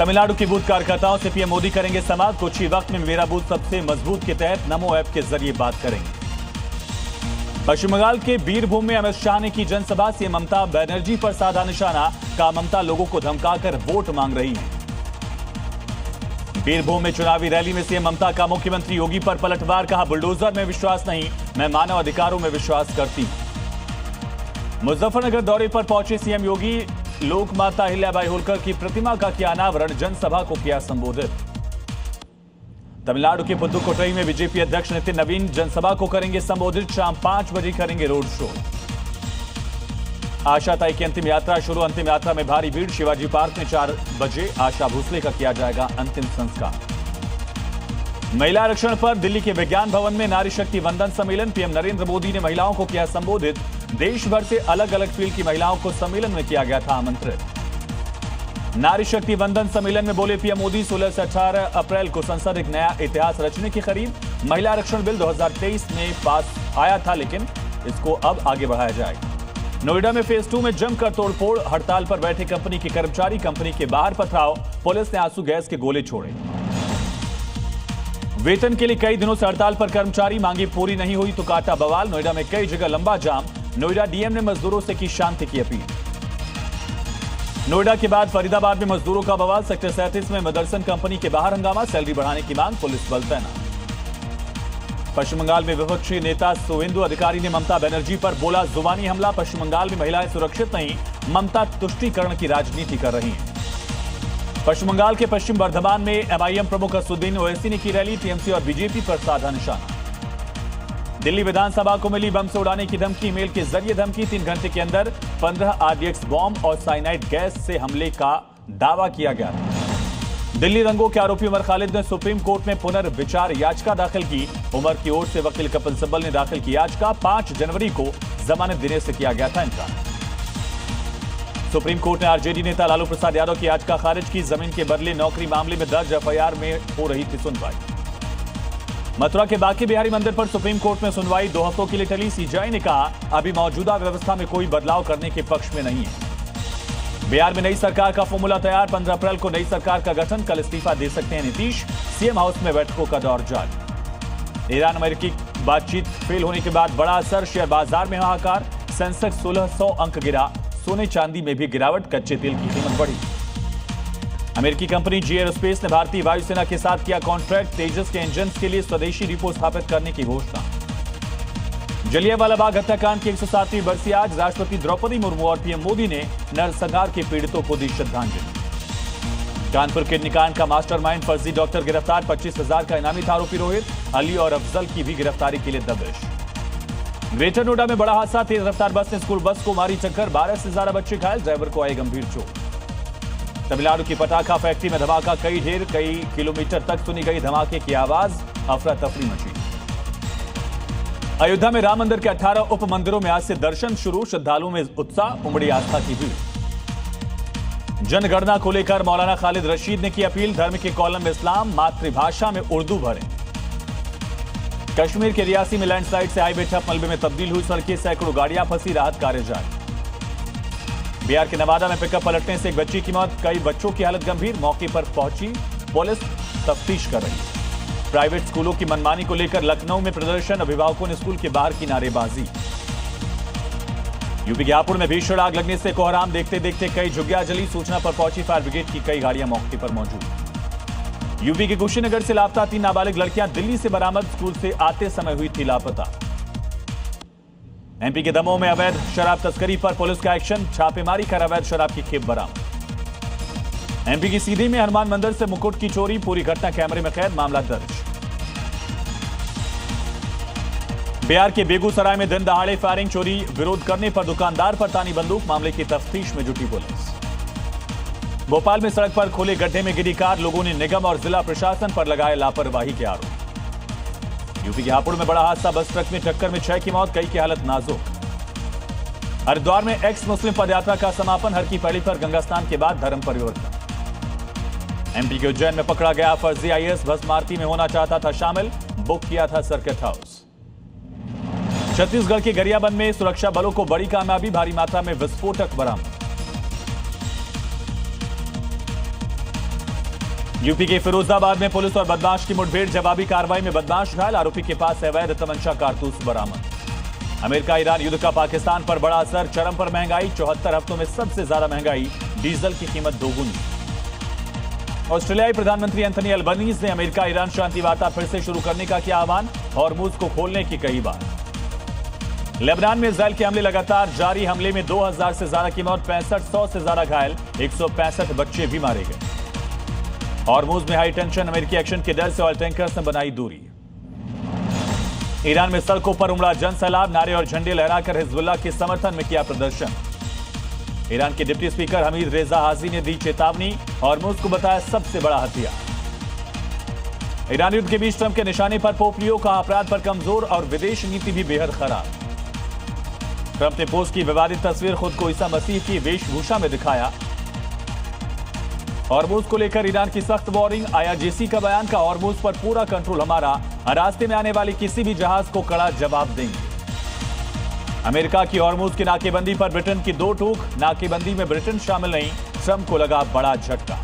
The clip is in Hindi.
तमिलनाडु के बूथ कार्यकर्ताओं से पीएम मोदी करेंगे संवाद। कुछ ही वक्त में मेरा बूथ सबसे मजबूत के तहत नमो ऐप के जरिए बात करेंगे। पश्चिम बंगाल के बीरभूम में अमित शाह ने की जनसभा। सीएम ममता बनर्जी पर साधा निशाना, कहा ममता लोगों को धमकाकर वोट मांग रही हैं। बीरभूम में चुनावी रैली में सीएम ममता का मुख्यमंत्री योगी पर पलटवार, कहा बुलडोजर में विश्वास नहीं, मैं मानव अधिकारों में विश्वास करती हूं। मुजफ्फरनगर दौरे पर पहुंचे सीएम योगी, लोक माता अहिल्याबाई होलकर की प्रतिमा का किया अनावरण, जनसभा को किया संबोधित। तमिलनाडु के पुदुकोट्टई में बीजेपी अध्यक्ष नितिन नवीन जनसभा को करेंगे संबोधित। शाम 5 बजे करेंगे रोड शो। आशा ताई की अंतिम यात्रा शुरू। अंतिम यात्रा में भारी भीड़। शिवाजी पार्क में 4 बजे आशा भोसले का किया जाएगा अंतिम संस्कार। महिला आरक्षण पर दिल्ली के विज्ञान भवन में नारी शक्ति वंदन सम्मेलन। पीएम नरेंद्र मोदी ने महिलाओं को किया संबोधित। देश भर से अलग अलग फील्ड की महिलाओं को सम्मेलन में किया गया था आमंत्रित। नारी शक्ति वंदन सम्मेलन में बोले पीएम मोदी, 16 से 18 अप्रैल को संसद एक नया इतिहास रचने के करीब। महिला आरक्षण बिल 2023 में पास आया था, लेकिन इसको अब आगे बढ़ाया जाएगा। नोएडा में फेज 2 में जमकर तोड़फोड़। हड़ताल पर बैठे कंपनी के कर्मचारी, कंपनी के बाहर पथराव। पुलिस ने आंसू गैस के गोले छोड़े। वेतन के लिए कई दिनों से हड़ताल पर कर्मचारी, मांगी पूरी नहीं हुई तो काटा बवाल। नोएडा में कई जगह लंबा जाम। नोएडा डीएम ने मजदूरों से की शांति की अपील। नोएडा के बाद फरीदाबाद में मजदूरों का बवाल। सेक्टर 37 में मदरसन कंपनी के बाहर हंगामा, सैलरी बढ़ाने की मांग, पुलिस बल तैनात। पश्चिम बंगाल में विपक्षी नेता शुवेंदु अधिकारी ने ममता बनर्जी पर बोला जुबानी हमला। पश्चिम बंगाल में महिलाएं सुरक्षित नहीं, ममता तुष्टीकरण की राजनीति कर रही हैं। पश्चिम बंगाल के पश्चिम बर्धमान में एमआईएम प्रमुख असदुद्दीन ओवैसी ने की रैली। टीएमसी और बीजेपी पर साधा निशाना। दिल्ली विधानसभा को मिली बम से उड़ाने की धमकी, मेल के जरिए धमकी। 3 घंटे के अंदर 15 आरडीएक्स बॉम्ब और साइनाइड गैस से हमले का दावा किया गया था। दिल्ली दंगों के आरोपी उमर खालिद ने सुप्रीम कोर्ट में पुनर्विचार याचिका दाखिल की। उमर की ओर से वकील कपिल सिब्बल ने दाखिल की याचिका। 5 जनवरी को जमानत देने से किया गया था इनकार। सुप्रीम कोर्ट ने आरजेडी नेता लालू प्रसाद यादव की याचिका खारिज की। जमीन के बदले नौकरी मामले में दर्ज एफआईआर में हो रही थी सुनवाई। मथुरा के बांके बिहारी मंदिर पर सुप्रीम कोर्ट में सुनवाई 2 हफ्तों के लिए टली। सीजेआई ने कहा अभी मौजूदा व्यवस्था में कोई बदलाव करने के पक्ष में नहीं है। बिहार में नई सरकार का फॉर्मूला तैयार। 15 अप्रैल को नई सरकार का गठन। कल इस्तीफा दे सकते हैं नीतीश। सीएम हाउस में बैठकों का दौर जारी। ईरान अमेरिकी बातचीत फेल होने के बाद बड़ा असर। शेयर बाजार में हाहाकार। सेंसेक्स 1600 अंक गिरा। सोने चांदी में भी गिरावट। कच्चे तेल की कीमत बढ़ी। अमेरिकी कंपनी जी एरोस्पेस ने भारतीय वायुसेना के साथ किया कॉन्ट्रैक्ट। तेजस के इंजन के लिए स्वदेशी डिपो स्थापित करने की घोषणा। जलियांवाला बाग हत्याकांड की 107वीं बरसी आज। राष्ट्रपति द्रौपदी मुर्मू और पीएम मोदी ने नरसंहार के पीड़ितों को दी श्रद्धांजलि। कानपुर किडनीकांड का मास्टरमाइंड फर्जी डॉक्टर गिरफ्तार। 25,000 का इनामी था आरोपी रोहित। अली और अफजल की भी गिरफ्तारी के लिए दबिश। ग्रेटर नोएडा में बड़ा हादसा। तेज रफ्तार बस ने स्कूल बस को मारी टक्कर। 12 से ज्यादा बच्चे घायल। ड्राइवर को आई गंभीर चोट। तमिलनाडु की पटाखा फैक्ट्री में धमाका। कई किलोमीटर तक सुनी गई धमाके की आवाज। अफरा तफरी मची। अयोध्या में राम मंदिर के 18 उप मंदिरों में आज से दर्शन शुरू। श्रद्धालुओं में उत्साह, उमड़ी आस्था की भीड़। जनगणना को लेकर मौलाना खालिद रशीद ने की अपील। धर्म के कॉलम में इस्लाम, मातृभाषा में उर्दू भरें। कश्मीर के रियासी में लैंडस्लाइड से आई बेठप मलबे में तब्दील हुई सड़कें। सैकड़ों गाड़ियां फंसी। राहत कार्य जारी। बिहार के नवादा में पिकअप पलटने से एक बच्ची की मौत। कई बच्चों की हालत गंभीर। मौके पर पहुंची पुलिस तफ्तीश कर रही है। प्राइवेट स्कूलों की मनमानी को लेकर लखनऊ में प्रदर्शन। अभिभावकों ने स्कूल के बाहर की नारेबाजी। यूपी के हापुड़ में भीषण आग लगने से कोहराम देखते देखते कई झुग्गियां जली। सूचना पर पहुंची फायर ब्रिगेड की कई गाड़ियां मौके पर मौजूद। यूपी के कुशीनगर से लापता 3 नाबालिग लड़कियां दिल्ली से बरामद। स्कूल से आते समय हुई थी लापता। एमपी के दमोह में अवैध शराब तस्करी पर पुलिस का एक्शन। छापेमारी कर अवैध शराब की खेप बरामद। एमपी की सीधी में हनुमान मंदिर से मुकुट की चोरी। पूरी घटना कैमरे में कैद। मामला दर्ज। बिहार के बेगूसराय में दिन दहाड़े फायरिंग। चोरी विरोध करने पर दुकानदार पर तानी बंदूक। मामले की तफ्तीश में जुटी पुलिस। भोपाल में सड़क पर खुले गड्ढे में गिरी कार। लोगों ने निगम और जिला प्रशासन पर लगाए लापरवाही के आरोप। यूपी के हापुड़ में बड़ा हादसा। बस ट्रक में टक्कर में 6 की मौत। कई की हालत नाजुक। हरिद्वार में एक्स मुस्लिम पदयात्रा का समापन। हर की पैड़ी पर गंगा स्नान के बाद धर्म परिवर्तन। एमपी के उज्जैन में पकड़ा गया फर्जी आईएएस। भस्म आरती में होना चाहता था शामिल। बुक किया था सर्किट हाउस। छत्तीसगढ़ के गरियाबंद में सुरक्षा बलों को बड़ी कामयाबी। भारी मात्रा में विस्फोटक बरामद। यूपी के फिरोजाबाद में पुलिस और बदमाश की मुठभेड़, जवाबी कार्रवाई में बदमाश घायल, आरोपी के पास अवैध तमंचा कारतूस बरामद। अमेरिका ईरान युद्ध का पाकिस्तान पर बड़ा असर, चरम पर महंगाई, 74 हफ्तों में सबसे ज्यादा महंगाई, डीजल की कीमत दोगुनी। ऑस्ट्रेलियाई प्रधानमंत्री एंथनी अल्बनीज ने अमेरिका ईरान शांति वार्ता फिर से शुरू करने का किया आह्वान, हॉर्मुज को खोलने की कही बात। लेबनान में इजरायल के हमले लगातार जारी, हमले में 2000 से ज्यादा की मौत, 6500 से ज्यादा घायल, 165 बच्चे भी मारे गए। हॉर्मुज में हाई टेंशन, अमेरिकी एक्शन के डर से ऑयल टैंकर्स ने बनाई दूरी। ईरान में सड़कों पर उमड़ा जन सैलाब, नारे और झंडे लहराकर हिजबुल्लाह के समर्थन में किया प्रदर्शन। ईरान के डिप्टी स्पीकर हमीद रेजा हाजी ने दी चेतावनी, हॉर्मुज को बताया सबसे बड़ा हथियार। ईरान युद्ध के बीच ट्रंप के निशाने पर पोप लियो, कहा अपराध पर कमजोर और विदेश नीति भी बेहद खराब। ट्रंप ने पोस्ट की विवादित तस्वीर, खुद को ईसा मसीह की वेशभूषा में दिखाया। हॉर्मुज को लेकर ईरान की सख्त वार्निंग, आईआरजीसी का बयान, का हॉर्मुज पर पूरा कंट्रोल हमारा, रास्ते में आने वाली किसी भी जहाज को कड़ा जवाब देंगे। अमेरिका की हॉर्मुज की नाकेबंदी पर ब्रिटेन की दो टूक, नाकेबंदी में ब्रिटेन शामिल नहीं, ट्रंप को लगा बड़ा झटका।